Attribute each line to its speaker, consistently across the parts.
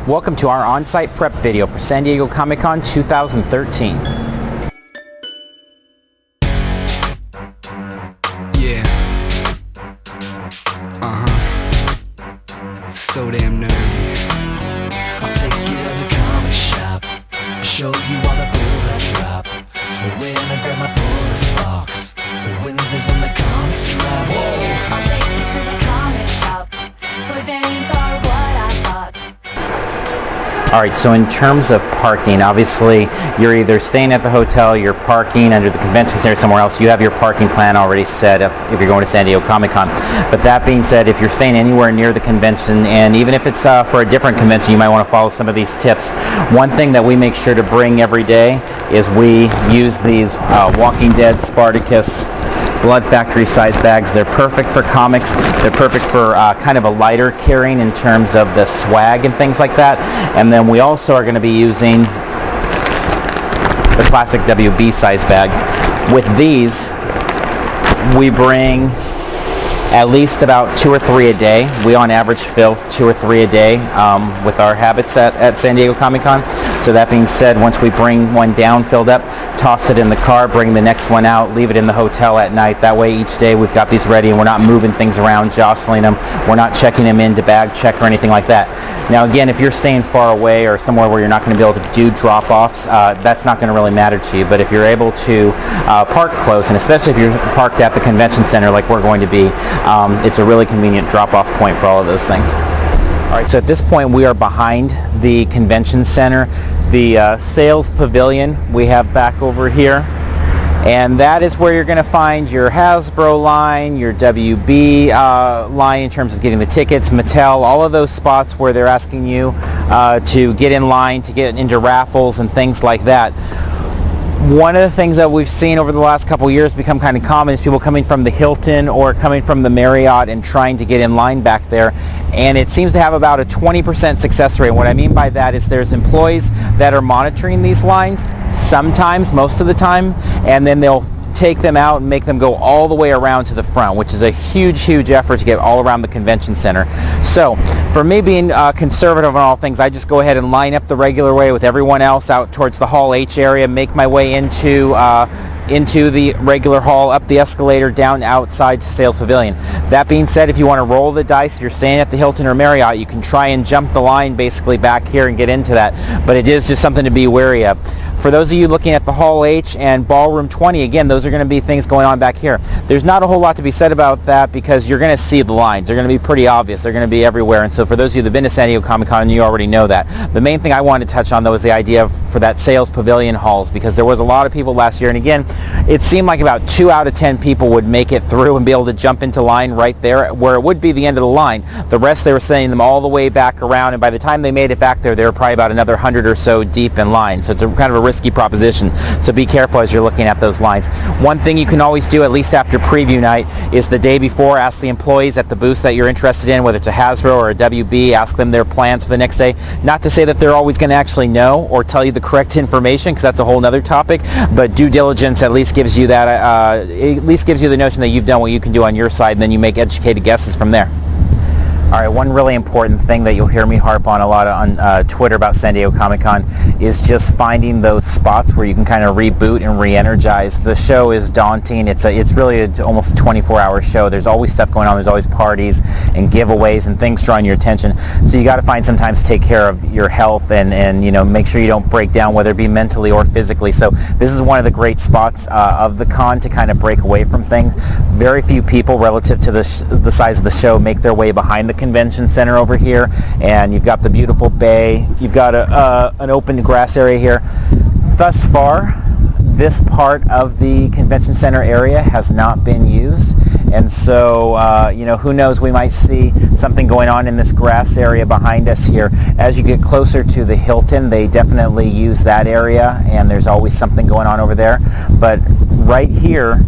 Speaker 1: Welcome to our on-site prep video for San Diego Comic-Con 2013.
Speaker 2: Yeah. So damn nerdy. I'll take you to the comic shop, show you all the bills I drop. When I grab my Polish box, Wednesdays when the comics drop. Whoa.
Speaker 3: I'll take you to the comic shop, where variants are what I bought.
Speaker 1: Alright, so in terms of parking, obviously you're either staying at the hotel, you're parking under the convention center somewhere else. You have your parking plan already set up if you're going to San Diego Comic-Con. But that being said, if you're staying anywhere near the convention, and even if it's for a different convention, you might want to follow some of these tips. One thing that we make sure to bring every day is we use these Walking Dead Spartacus Blood Factory size bags. They're perfect for comics. They're perfect for kind of a lighter carrying in terms of the swag and things like that. And then we also are going to be using the classic WB size bags. With these, we bring at least about 2 or 3 a day. We on average fill 2 or 3 a day with our habits at San Diego Comic-Con. So that being said, once we bring one down filled up, toss it in the car, bring the next one out, leave it in the hotel at night. That way each day we've got these ready and we're not moving things around, jostling them. We're not checking them into bag check or anything like that. Now again, if you're staying far away or somewhere where you're not going to be able to do drop-offs, that's not going to really matter to you. But if you're able to park close, and especially if you're parked at the convention center like we're going to be, it's a really convenient drop-off point for all of those things. All right, so at this point we are behind the convention center. The sales pavilion we have back over here, and that is where you're going to find your Hasbro line, your WB line in terms of getting the tickets, Mattel, all of those spots where they're asking you to get in line, to get into raffles and things like that. One of the things that we've seen over the last couple years become kind of common is people coming from the Hilton or coming from the Marriott and trying to get in line back there, and it seems to have about a 20% success rate. What I mean by that is there's employees that are monitoring these lines sometimes, most of the time, and then they'll take them out and make them go all the way around to the front, which is a huge effort to get all around the convention center. So for me, being conservative on all things, I just go ahead and line up the regular way with everyone else out towards the Hall H area, make my way into the regular hall, up the escalator, down outside to Sales Pavilion. That being said, if you want to roll the dice, if you're staying at the Hilton or Marriott, you can try and jump the line basically back here and get into that. But it is just something to be wary of. For those of you looking at the Hall H and Ballroom 20, again, those are going to be things going on back here. There's not a whole lot to be said about that because you're going to see the lines. They're going to be pretty obvious. They're going to be everywhere. And so for those of you that have been to San Diego Comic-Con, you already know that. The main thing I wanted to touch on, though, is the idea for that Sales Pavilion halls, because there was a lot of people last year. And again, it seemed like about 2 out of 10 people would make it through and be able to jump into line right there where it would be the end of the line. The rest, they were sending them all the way back around, and by the time they made it back there, they were probably about another 100 or so deep in line. So it's a kind of a risky proposition. So be careful as you're looking at those lines. One thing you can always do, at least after preview night, is the day before, ask the employees at the booths that you're interested in, whether it's a Hasbro or a WB, ask them their plans for the next day. Not to say that they're always going to actually know or tell you the correct information, because that's a whole other topic, but due diligence at least gives you that, at least gives you the notion that you've done what you can do on your side, and then you make educated guesses from there. All right, one really important thing that you'll hear me harp on a lot on Twitter about San Diego Comic-Con is just finding those spots where you can kind of reboot and re-energize. The show is daunting. It's really almost a 24-hour show. There's always stuff going on. There's always parties and giveaways and things drawing your attention. So you got to find sometimes take care of your health and you know, make sure you don't break down, whether it be mentally or physically. So this is one of the great spots of the con to kind of break away from things. Very few people relative to the size of the show make their way behind the convention center over here, and you've got the beautiful bay, you've got an open grass area here. Thus far, this part of the convention center area has not been used, and so you know, who knows, we might see something going on in this grass area behind us here. As you get closer to the Hilton, they definitely use that area, and there's always something going on over there. But right here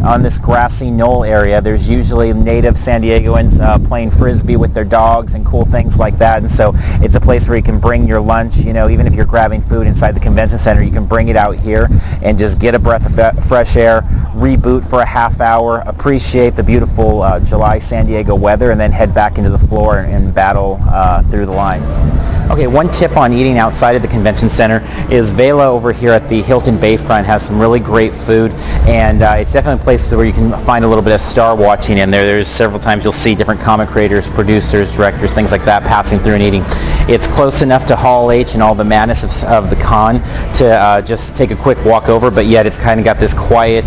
Speaker 1: on this grassy knoll area, there's usually native San Diegoans playing frisbee with their dogs and cool things like that. And so it's a place where you can bring your lunch, you know, even if you're grabbing food inside the convention center, you can bring it out here and just get a breath of fresh air, reboot for a half hour, appreciate the beautiful July San Diego weather, and then head back into the floor and battle through the lines. Okay, one tip on eating outside of the convention center is Vela over here at the Hilton Bayfront has some really great food, and it's definitely a place where you can find a little bit of star watching in there. There's several times you'll see different comic creators, producers, directors, things like that passing through and eating. It's close enough to Hall H and all the madness of the con to just take a quick walk over, but yet it's kind of got this quiet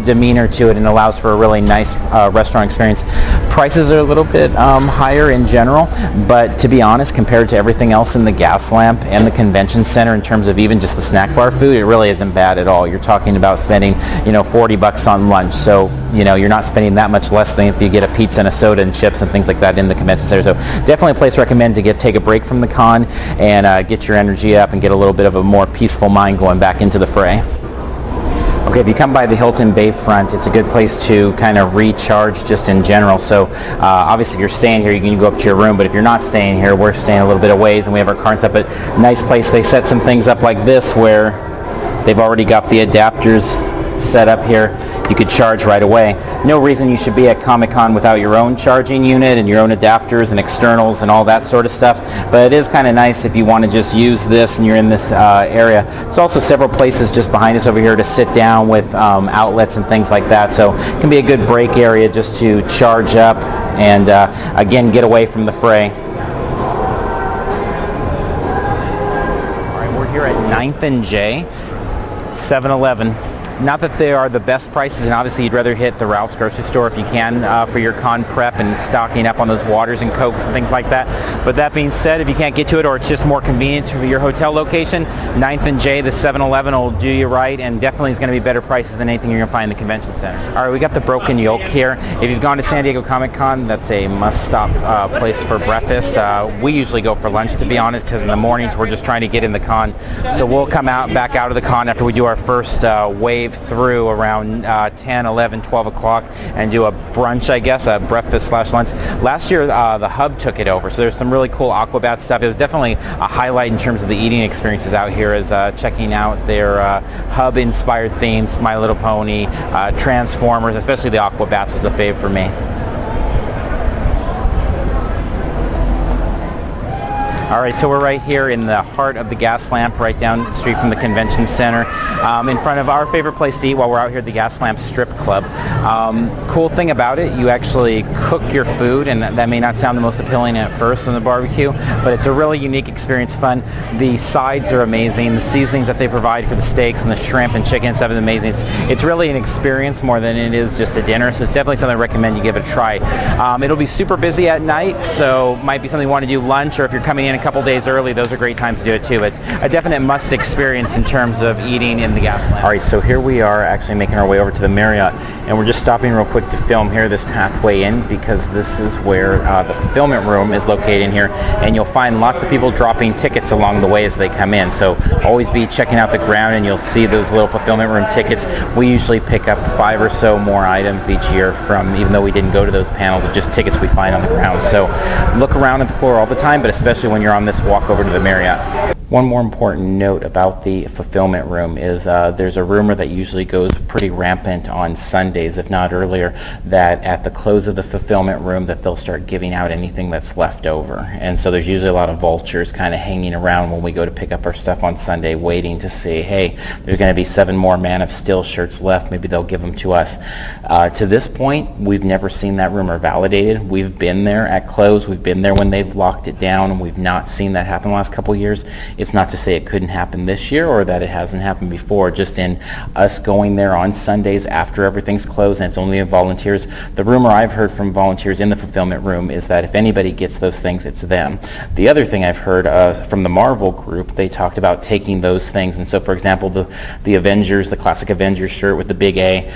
Speaker 1: demeanor to it and allows for a really nice restaurant experience. Prices are a little bit higher in general, but to be honest, compared to everything else in the Gaslamp and the convention center in terms of even just the snack bar food, it really isn't bad at all. You're talking about spending, $40 on lunch, so you're not spending that much less than if you get a pizza and a soda and chips and things like that in the convention center. So definitely a place I recommend to take a break from the con and get your energy up and get a little bit of a more peaceful mind going back into the fray. Okay, if you come by the Hilton Bayfront, it's a good place to kind of recharge just in general. So obviously if you're staying here, you can go up to your room, but if you're not staying here, we're staying a little bit of ways and we have our car and stuff, but nice place. They set some things up like this where they've already got the adapters set up here. You could charge right away. No reason you should be at Comic-Con without your own charging unit and your own adapters and externals and all that sort of stuff, but it is kind of nice if you want to just use this and you're in this area. There's also several places just behind us over here to sit down with outlets and things like that, so it can be a good break area just to charge up and again get away from the fray. Alright, we're here at 9th and J, 7-Eleven. Not that they are the best prices, and obviously you'd rather hit the Ralph's grocery store if you can for your con prep and stocking up on those waters and Cokes and things like that. But that being said, if you can't get to it or it's just more convenient to your hotel location, 9th and J, the 7-Eleven will do you right, and definitely is going to be better prices than anything you're going to find in the convention center. All right, we got the Broken Yolk here. If you've gone to San Diego Comic-Con, that's a must-stop place for breakfast. We usually go for lunch, to be honest, because in the mornings we're just trying to get in the con. So we'll come back out of the con after we do our first wave through around 10, 11, 12 o'clock and do a brunch, I guess, a breakfast/lunch. Last year the Hub took it over, so there's some really cool Aquabat stuff. It was definitely a highlight in terms of the eating experiences out here, is checking out their Hub inspired themes, My Little Pony, Transformers, especially the Aquabats was a fave for me. All right, so we're right here in the heart of the Gaslamp, right down the street from the convention center, in front of our favorite place to eat while we're out here at the Gaslamp Strip Club. Cool thing about it, you actually cook your food, and that may not sound the most appealing at first on the barbecue, but it's a really unique experience, fun. The sides are amazing. The seasonings that they provide for the steaks and the shrimp and chicken and stuff is amazing. It's really an experience more than it is just a dinner, so it's definitely something I recommend you give it a try. It'll be super busy at night, so might be something you want to do lunch, or if you're coming in a couple days early, those are great times to do it too. It's a definite must experience in terms of eating in the Gaslamp. All right, so here we are actually making our way over to the Marriott, and we're just stopping real quick to film here this pathway in, because this is where the fulfillment room is located in here, and you'll find lots of people dropping tickets along the way as they come in. So always be checking out the ground and you'll see those little fulfillment room tickets. We usually pick up 5 or so more items each year from, even though we didn't go to those panels, of just tickets we find on the ground. So look around at the floor all the time, but especially when you're on this walk over to the Marriott. One more important note about the fulfillment room is there's a rumor that usually goes pretty rampant on Sundays, if not earlier, that at the close of the fulfillment room that they'll start giving out anything that's left over. And so there's usually a lot of vultures kind of hanging around when we go to pick up our stuff on Sunday, waiting to see, hey, there's going to be 7 more Man of Steel shirts left, maybe they'll give them to us. To this point, we've never seen that rumor validated. We've been there at close, we've been there when they've locked it down, and we've not seen that happen the last couple of years. It's not to say it couldn't happen this year or that it hasn't happened before, just in us going there on Sundays after everything's closed and it's only volunteers. The rumor I've heard from volunteers in the fulfillment room is that if anybody gets those things, it's them. The other thing I've heard from the Marvel group, they talked about taking those things, and so for example the Avengers, the classic Avengers shirt with the big A,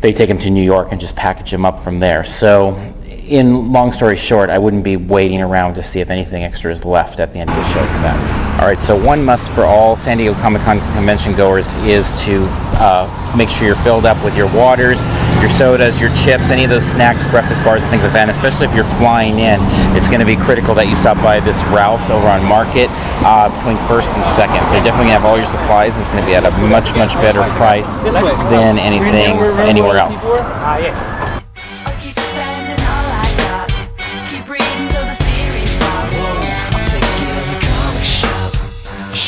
Speaker 1: they take them to New York and just package them up from there. So in long story short, I wouldn't be waiting around to see if anything extra is left at the end of the show for that. All right, so one must for all San Diego Comic-Con convention goers is to make sure you're filled up with your waters, your sodas, your chips, any of those snacks, breakfast bars, and things like that. And especially if you're flying in, it's going to be critical that you stop by this Ralph's over on Market between 1st and 2nd. They're definitely going to have all your supplies, and it's going to be at a much, much better price than anything anywhere else.
Speaker 3: I keep spending all I got. Keep reading till the series stops.
Speaker 2: I'll take you to the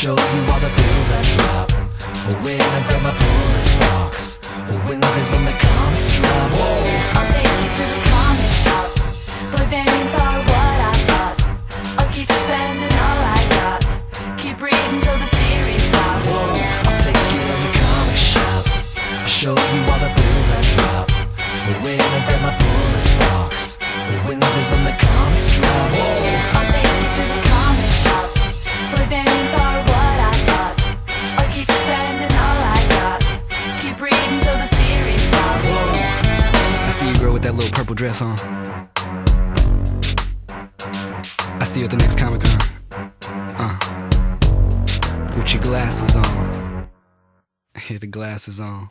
Speaker 2: show you all the bills I drop. When I grab my pull-ups box. Wednesdays when the comics drop. Whoa.
Speaker 3: I'll take you to the comic shop, but variants are what I thought. I'll keep spending all I got. Keep reading till the series stops.
Speaker 2: Whoa. I'll take you to the comic shop. Show you all the bills I drop. When I grab my pull-ups box. Wednesdays when the comics drop. Whoa.
Speaker 3: I'll take you to the comic shop, but variants are what I thought. I'll keep spending all I got. Keep reading till the series stops.
Speaker 2: I see you girl with that little purple dress on. I see you at the next Comic Con. With your glasses on. Yeah, the glasses on.